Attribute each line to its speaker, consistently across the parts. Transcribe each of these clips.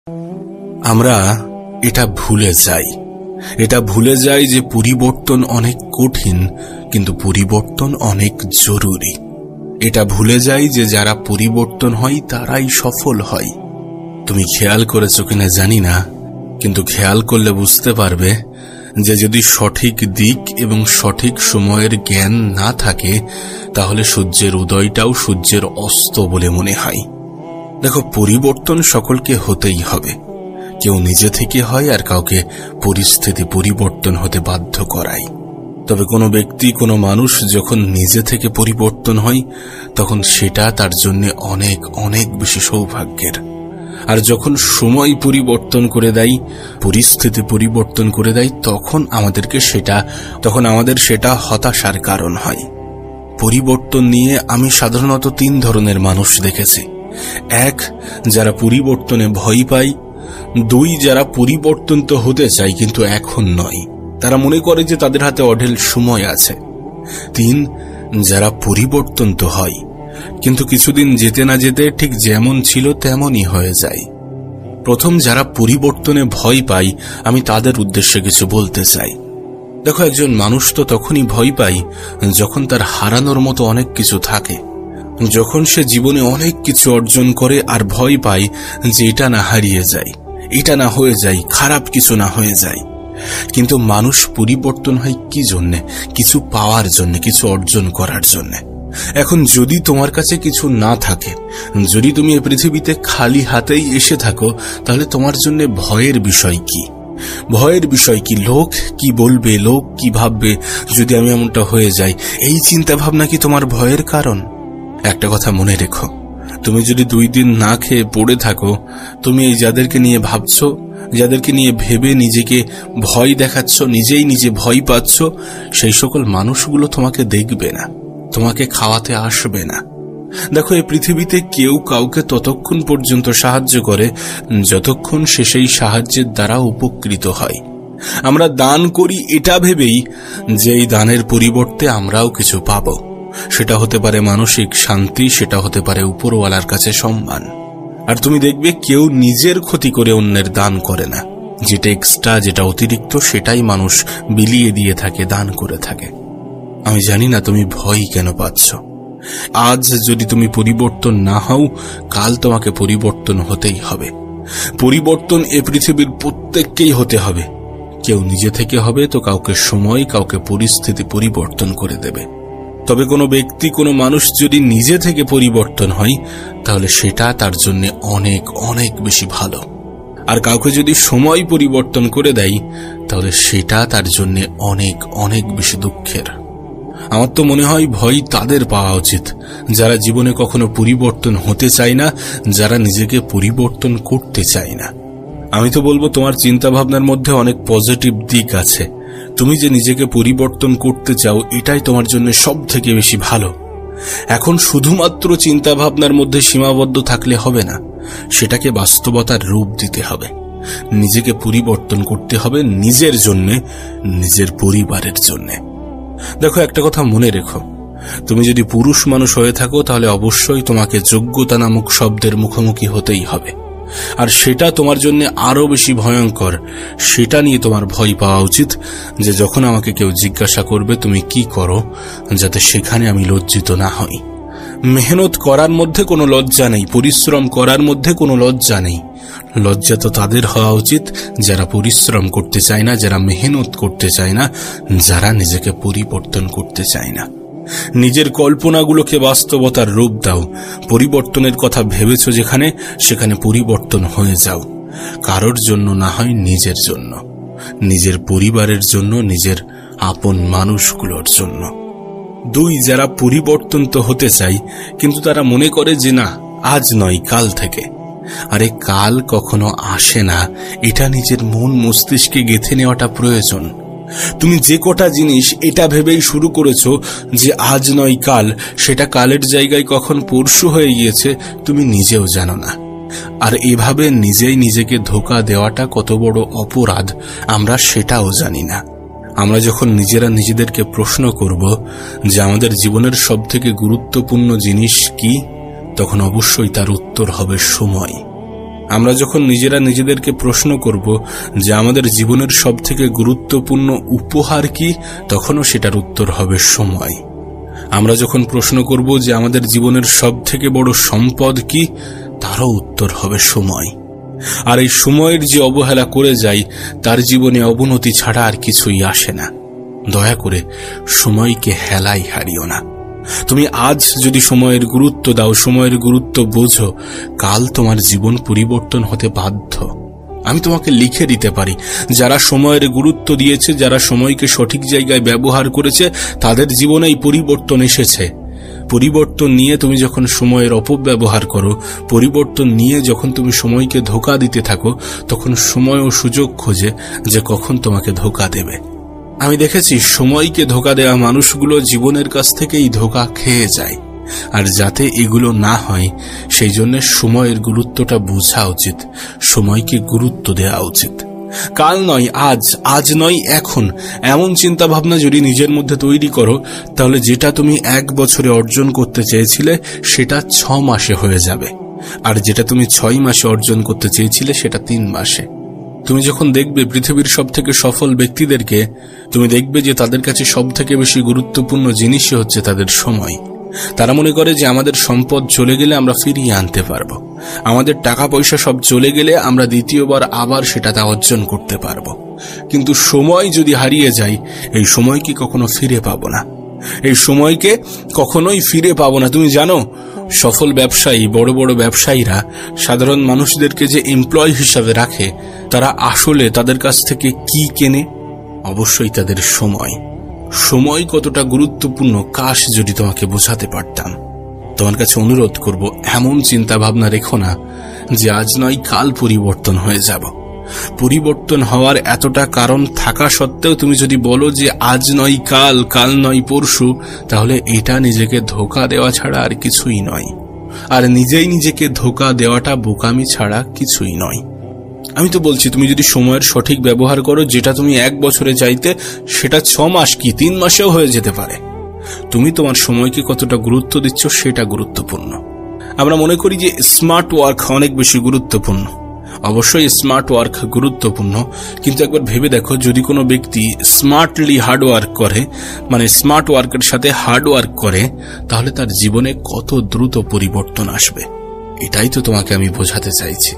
Speaker 1: আমরা এটা ভুলে যাই যে পরিবর্তন অনেক কঠিন, কিন্তু পরিবর্তন অনেক জরুরি। এটা ভুলে যাই যে যারা পরিবর্তন হয় তারাই সফল হয়। তুমি খেয়াল করেছো কিনা জানি না, কিন্তু খেয়াল করলে বুঝতে পারবে যে যদি সঠিক দিক এবং সঠিক সময়ের জ্ঞান না থাকে, তাহলে সূর্যের উদয়টাও সূর্যের অস্ত বলে মনে হয়। দেখো, পরিবর্তন সকলকে হতেই হবে। কেউ নিজে থেকে হয়, আর কাউকে পরিস্থিতি পরিবর্তন হতে বাধ্য করায়। তবে কোনো ব্যক্তি, কোনো মানুষ যখন নিজে থেকে পরিবর্তন হয়, তখন সেটা তার জন্য অনেক অনেক বেশি সৌভাগ্যের। আর যখন সময় পরিবর্তন করে দেয়, পরিস্থিতি পরিবর্তন করে দেয়, তখন আমাদের সেটা হতাশার কারণ হয়। পরিবর্তন নিয়ে আমি সাধারণত 3 ধরনের মানুষ দেখেছি। 1, যারা পরিবর্তনে ভয় পায়। 2, যারা পরিবর্তন তো হতে চায় কিন্তু এখন নয়, তারা মনে করে যে তাদের হাতে অঢেল সময় আছে। 3, যারা পরিবর্তন তো হয়, কিন্তু কিছুদিন যেতে না যেতে ঠিক যেমন ছিল তেমনই হয়ে যায়। প্রথম, যারা পরিবর্তনে ভয় পায়, আমি তাদের উদ্দেশ্যে কিছু বলতে চাই। দেখো, একজন মানুষ তো তখনই ভয় পায় যখন তার হারানোর মতো অনেক কিছু থাকে, যখন সে জীবনে অনেক কিছু অর্জন করে আর ভয় পায় যে এটা না হারিয়ে যায়, এটা না হয়ে যায়, খারাপ কিছু না হয়ে যায়। কিন্তু মানুষ পরিবর্তন হয় কি জন্যে? কিছু পাওয়ার জন্য, কিছু অর্জন করার জন্য। এখন যদি তোমার কাছে কিছু না থাকে, যদি তুমি এই পৃথিবীতে খালি হাতেই এসে থাকো, তাহলে তোমার জন্য ভয়ের বিষয় কি? লোক কি বলবে, লোক কি ভাববে যদি আমি এমনটা হয়ে যাই? এই চিন্তা ভাবনা কি তোমার ভয়ের কারণ? একটা কথা মনে রেখো, তুমি যদি 2 দিন না খেয়ে পড়ে থাকো, তুমি এই যাদেরকে নিয়ে ভাবছো, যাদেরকে নিয়ে ভেবে নিজেকে ভয় দেখাচ্ছ, নিজে ভয় পাচ্ছ, সেই সকল মানুষগুলো তোমাকে দেখবে না, তোমাকে খাওয়াতে আসবে না। দেখো, এই পৃথিবীতে কেউ কাউকে ততক্ষণ পর্যন্ত সাহায্য করে যতক্ষণ সে সেই সাহায্যের দ্বারা উপকৃত হয়। আমরা দান করি এটা ভেবেই যে এই দানের পরিবর্তে আমরাও কিছু পাবো। সেটা হতে পারে মানসিক শান্তি, সেটা হতে পারে উপরওয়ালার কাছে সম্মান। আর তুমি দেখবে কেউ নিজের ক্ষতি করে অন্যের দান করে না। যেটা এক্সট্রা, যেটা অতিরিক্ত, সেটাই মানুষ বিলিয়ে দিয়ে থাকে, দান করে থাকে। আমি জানি না তুমি ভয় কেন পাচ্ছ। আজ যদি তুমি পরিবর্তন না হও, কাল তোমাকে পরিবর্তন হতেই হবে। পরিবর্তন এ পৃথিবীর প্রত্যেককেই হতে হবে। কেউ নিজে থেকে হবে, তো কাউকে সময়, কাউকে পরিস্থিতি পরিবর্তন করে দেবে। তবে কোনো ব্যক্তি, কোনো মানুষ যদি নিজে থেকে পরিবর্তন হয়, তাহলে সেটা তার জন্য অনেক অনেক বেশি ভালো। আর কাউকে যদি সময় পরিবর্তন করে দেয়, তাহলে সেটা তার জন্য অনেক অনেক বেশি দুঃখের। আমার তো মনে হয় ভয় তাদের পাওয়া উচিত যারা জীবনে কখনো পরিবর্তন হতে চায় না, যারা নিজেকে পরিবর্তন করতে চায় না। আমি তো বলবো, তোমার চিন্তা ভাবনার মধ্যে অনেক পজিটিভ দিক আছে। তুমি যে নিজেকে পরিবর্তন করতে চাও, এটাই তোমার জন্য সব থেকে বেশি ভালো। এখন শুধুমাত্র চিন্তা ভাবনার মধ্যে সীমাবদ্ধ থাকলে হবে না, সেটাকে বাস্তবতার রূপ দিতে হবে। নিজেকে পরিবর্তন করতে হবে নিজের জন্য, নিজের পরিবারের জন্য। দেখো, একটা কথা মনে রেখো, তুমি যদি পুরুষ মানুষ হয়ে থাকো, তাহলে অবশ্যই তোমাকে যোগ্যতা নামক শব্দের মুখোমুখি হতেই হবে। আর সেটা তোমার জন্য আরো বেশি ভয়ঙ্কর। সেটা নিয়ে তোমার ভয় পাওয়া উচিত যে যখন আমাকে কেউ জিজ্ঞাসা করবে তুমি কি করো, যাতে সেখানে আমি লজ্জিত না হই। মেহনত করার মধ্যে কোনো লজ্জা নেই, পরিশ্রম করার মধ্যে কোনো লজ্জা নেই। লজ্জা তো তাদের হওয়া উচিত যারা পরিশ্রম করতে চায় না, যারা মেহনত করতে চায় না, যারা নিজেকে পরিবর্তন করতে চায় না। নিজের কল্পনাগুলোকে বাস্তবতার রূপ দাও। পরিবর্তনের কথা ভেবেছ যেখানে, সেখানে পরিবর্তন হয়ে যাও। কারোর জন্য না হয় নিজের জন্য, নিজের পরিবারের জন্য, নিজের আপন মানুষগুলোর জন্য। 2, যারা পরিবর্তন তো হতে চায়, কিন্তু তারা মনে করে যে না, আজ নয়, কাল থেকে। আরে কাল কখনো আসে না, এটা নিজের মন মস্তিষ্কে গেঁথে নেওয়াটা প্রয়োজন। তুমি যে কটা জিনিস এটা ভেবেই শুরু করেছো যে আজ নয় কাল, সেটা কালের জায়গায় কখন পরশু হয়ে গিয়েছে তুমি নিজেও জানো না। আর এভাবে নিজেই নিজেকে ধোঁকা দেওয়াটা কত বড় অপরাধ আমরা সেটাও জানি না। আমরা যখন নিজেরা নিজেদেরকে প্রশ্ন করব যে আমাদের জীবনের সবথেকে গুরুত্বপূর্ণ জিনিস কি, তখন অবশ্যই তার উত্তর হবে সময়। আমরা যখন নিজেরা নিজেদেরকে প্রশ্ন করব যে আমাদের জীবনের সবথেকে গুরুত্বপূর্ণ উপহার কি, তখনও সেটার উত্তর হবে সময়। আমরা যখন প্রশ্ন করব যে আমাদের জীবনের সবথেকে বড় সম্পদ কি, তারও উত্তর হবে সময়। আর এই সময়ের যে অবহেলা করে যায়, তার জীবনে অবনতি ছাড়া আর কিছুই আসে না। দয়া করে সময়কে হেলায় হারিও না। তুমি আজ যদি সময়ের গুরুত্ব দাও, সময়ের গুরুত্ব বোঝো, কাল তোমার জীবন পরিবর্তন হতে বাধ্য। আমি তোমাকে লিখে দিতে পারি, যারা সময়ের গুরুত্ব দিয়েছে, যারা সময়কে সঠিক জায়গায় ব্যবহার করেছে, তাদের জীবনেই পরিবর্তন এসেছে। পরিবর্তন নিয়ে তুমি যখন সময়ের অপব্যবহার করো, পরিবর্তন নিয়ে যখন তুমি সময়কে ধোঁকা দিতে থাকো, তখন সময় ও সুযোগ খোঁজে যে কখন তোমাকে ধোঁকা দেবে। আমি দেখেছি সময়কে ধোঁকা দেওয়া মানুষগুলো জীবনের কাছ থেকেই ধোঁকা খেয়ে যায়। আর যাতে এগুলো না হয়, সেই জন্য সময়ের গুরুত্বটা বোঝা উচিত, সময়কে গুরুত্ব দেওয়া উচিত। কাল নয় আজ, আজ নয় এখন, এমন চিন্তা ভাবনা যদি নিজের মধ্যে তৈরি করো, তাহলে যেটা তুমি 1 বছরে অর্জন করতে চেয়েছিলে সেটা 6 মাসে হয়ে যাবে। আর যেটা তুমি 6 মাসে অর্জন করতে চেয়েছিলে সেটা 3 মাসে। তুমি যখন দেখবে পৃথিবীর সবথেকে সফল ব্যক্তিদেরকে, তুমি দেখবে যে তাদের কাছে সবথেকে বেশি গুরুত্বপূর্ণ জিনিসই হচ্ছে তাদের সময়। তারা মনে করে যে আমাদের সম্পদ চলে গেলে আমরা ফিরিয়ে আনতে পারবো, আমাদের টাকা পয়সা সব চলে গেলে আমরা দ্বিতীয়বার আবার সেটা অর্জন করতে পারবো। কিন্তু সময় যদি হারিয়ে যায়, এই সময় কি কখনো ফিরে পাবো না। এই সময়কে কখনোই ফিরে পাবো না। তুমি জানো, সফল ব্যবসায়ী, বড় বড় ব্যবসায়ীরা সাধারণ মানুষদেরকে যে এমপ্লয় হিসাবে রাখে, তারা আসলে তাদের কাছ থেকে কি কেনে? অবশ্যই তাদের সময়। সময় কতটা গুরুত্বপূর্ণ কাশ যদি তোমাকে বোঝাতে পারতাম। তোমার কাছে অনুরোধ করব, এমন চিন্তা ভাবনা রেখো না যে আজ নয় কাল পরিবর্তন হয়ে যাব। পরিবর্তন হওয়ার এতটা কারণ থাকা সত্ত্বেও তুমি যদি বলো যে আজ নয় কাল, কাল নয় পরশু, তাহলে এটা নিজেকে ধোঁকা দেওয়া ছাড়া আর কিছুই নয়। আর নিজেই নিজেকে ধোঁকা দেওয়াটা বোকামি ছাড়া কিছুই নয়। আমি তো বলছি, তুমি যদি সময়ের সঠিক ব্যবহার করো, যেটা তুমি 1 বছরে চাইতে সেটা 6 মাস কি 3 মাসেও হয়ে যেতে পারে। তুমি তোমার সময়কে কতটা গুরুত্ব দিচ্ছ সেটা গুরুত্বপূর্ণ। আমরা মনে করি যে স্মার্ট ওয়ার্ক অনেক বেশি গুরুত্বপূর্ণ। অবশ্যই স্মার্ট ওয়ার্ক গুরুত্বপূর্ণ, কিন্তু একবার ভেবে দেখো, যদি কোনো ব্যক্তি স্মার্টলি হার্ড ওয়ার্ক করে, মানে স্মার্ট ওয়ার্কের সাথে হার্ড ওয়ার্ক করে, তাহলে তার জীবনে কত দ্রুত পরিবর্তন আসবে। এটাই তো তোমাকে আমি বোঝাতে চাইছি,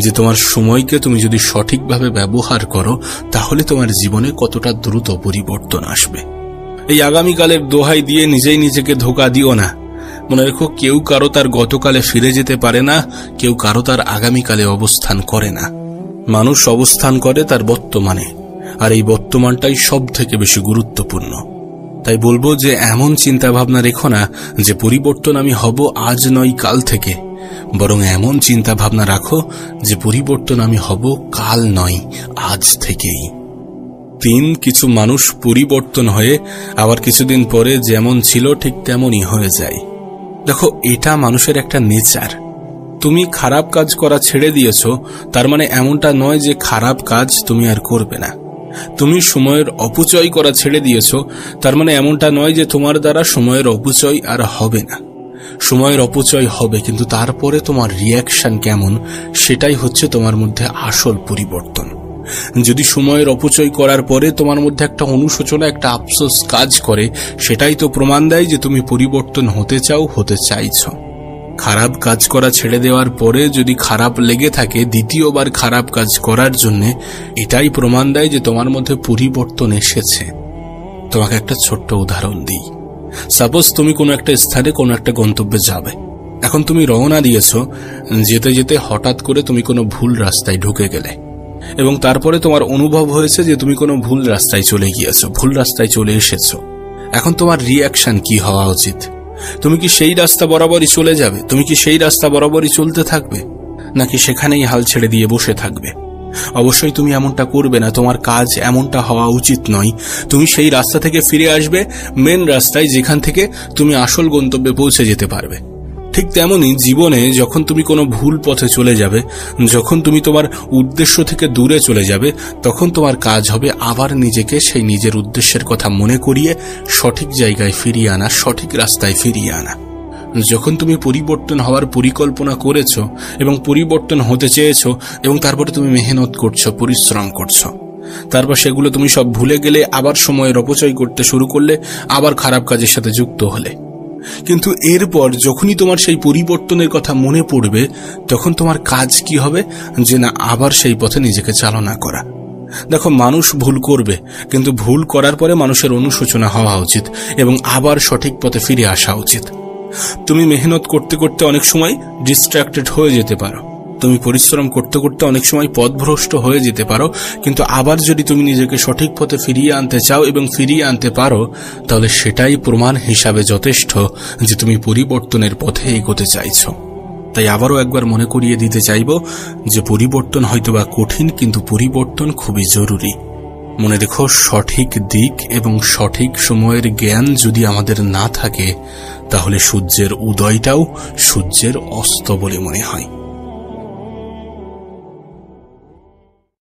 Speaker 1: যে তোমার সময়কে তুমি যদি সঠিকভাবে ব্যবহার করো, তাহলে তোমার জীবনে কতটা দ্রুত পরিবর্তন আসবে। এই আগামীকালের দোহাই দিয়ে নিজেই নিজেকে ধোঁকা দিও না। মনে রেখো, কেউ কারো তার গতকালে ফিরে যেতে পারে না, কেউ কারো তার আগামীকালে অবস্থান করে না। মানুষ অবস্থান করে তার বর্তমানে, আর এই বর্তমানটাই সব থেকে বেশি গুরুত্বপূর্ণ। তাই বলবো যে এমন চিন্তা ভাবনা রেখো না যে পরিবর্তন আমি হব আজ নয় কাল থেকে, বরং এমন চিন্তা ভাবনা রাখো যে পরিবর্তন আমি হব কাল নয় আজ থেকেই। 3, কিছু মানুষ পরিবর্তন হয়ে আবার কিছুদিন পরে যেমন ছিল ঠিক তেমনই হয়ে যায়। দেখো, এটা মানুষের একটা নেচার। তুমি খারাপ কাজ করা ছেড়ে দিয়েছো, তার মানে এমনটা নয় যে খারাপ কাজ তুমি আর করবে না। তুমি সময়ের অপচয় করা ছেড়ে দিয়েছো, তার মানে এমনটা নয় যে তোমার দ্বারা সময়ের অপচয় আর হবে না। সময়ের অপচয় হবে, কিন্তু তারপরে তোমার রিয়াকশন কেমন, সেটাই হচ্ছে তোমার মধ্যে আসল পরিবর্তন। যদি সময়ের অপচয় করার পরে তোমার মধ্যে একটা অনুশোচনা, একটা আফসোস কাজ করে, সেটাই তো প্রমাণ দেয় যে তুমি পরিবর্তন হতে চাও, হতে চাইছো। খারাপ কাজ করা ছেড়ে দেওয়ার পরে যদি খারাপ লেগে থাকে দ্বিতীয়বার খারাপ কাজ করার জন্য, এটাই প্রমাণ দেয় যে তোমার মধ্যে পরিবর্তন এসেছে। তোমাকে একটা ছোট্ট উদাহরণ দিই। সাপোজ তুমি কোনো একটা স্থানে, কোনো একটা গন্তব্যে যাবে। এখন তুমি রওনা দিয়েছো, যেতে যেতে হঠাৎ করে তুমি কোনো ভুল রাস্তায় ঢুকে গেলে, এবং তারপরে তোমার অনুভব হয়েছে যে তুমি কোনো ভুল রাস্তায় চলে গিয়েছো, ভুল রাস্তায় চলে এসেছো। এখন তোমার রিয়াকশন কি হওয়া উচিত? তুমি কি সেই রাস্তা বরাবরই চলে যাবে? তুমি কি সেই রাস্তা বরাবরই চলতে থাকবে, নাকি সেখানেই হাল ছেড়ে দিয়ে বসে থাকবে? অবশ্যই তুমি এমনটা করবে না। তোমার কাজ এমনটা হওয়া উচিত নয়। তুমি সেই রাস্তা থেকে ফিরে আসবে মেন রাস্তায়, যেখান থেকে তুমি আসল গন্তব্যে পৌঁছে যেতে পারবে। ঠিক তেমনি জীবনে যখন তুমি কোনো ভুল পথে চলে যাবে, যখন তুমি তোমার উদ্দেশ্য থেকে দূরে চলে যাবে, তখন তোমার কাজ হবে আবার নিজেকে সেই নিজের উদ্দেশ্যের কথা মনে করিয়ে সঠিক জায়গায় ফিরিয়ে আনা, সঠিক রাস্তায় ফিরিয়ে আনা। যখন তুমি পরিবর্তন হওয়ার পরিকল্পনা করেছো এবং পরিবর্তন হতে চেয়েছো এবং তারপরে তুমি মেহনত করছো, পরিশ্রম করছো, তারপর সেগুলো তুমি সব ভুলে গেলে, আবার সময়ের অপচয় করতে শুরু করলে, আবার খারাপ কাজের সাথে যুক্ত হলে। কিন্তু এরপর যখনই তোমার সেই পরিবর্তনের কথা মনে পড়বে, তখন তোমার কাজ কি হবে? যে না, আবার সেই পথে নিজেকে চালনা করা। দেখো, মানুষ ভুল করবে, কিন্তু ভুল করার পরে মানুষের অনুশোচনা হওয়া উচিত এবং আবার সঠিক পথে ফিরে আসা উচিত। তুমি মেহনত করতে করতে অনেক সময় ডিস্ট্রাক্টেড হয়ে যেতে পারো, তুমি পরিশ্রম করতে করতে অনেক সময় পথভ্রষ্ট হয়ে যেতে পারো, কিন্তু আবার যদি তুমি নিজেকে সঠিক পথে ফিরিয়ে আনতে চাও এবং ফিরিয়ে আনতে পারো, তাহলে সেটাই প্রমাণ হিসাবে যথেষ্ট যে তুমি পরিবর্তনের পথে এগোতে চাইছো। তাই আবারও একবার মনে করিয়ে দিতে চাইব যে পরিবর্তন হয়তোবা কঠিন, কিন্তু পরিবর্তন খুবই জরুরি। মনে রেখো, সঠিক দিক এবং সঠিক সময়ের জ্ঞান যদি আমাদের না থাকে, তাহলে সূর্যের উদয়টাও সূর্যের অস্ত বলে মনে হয়।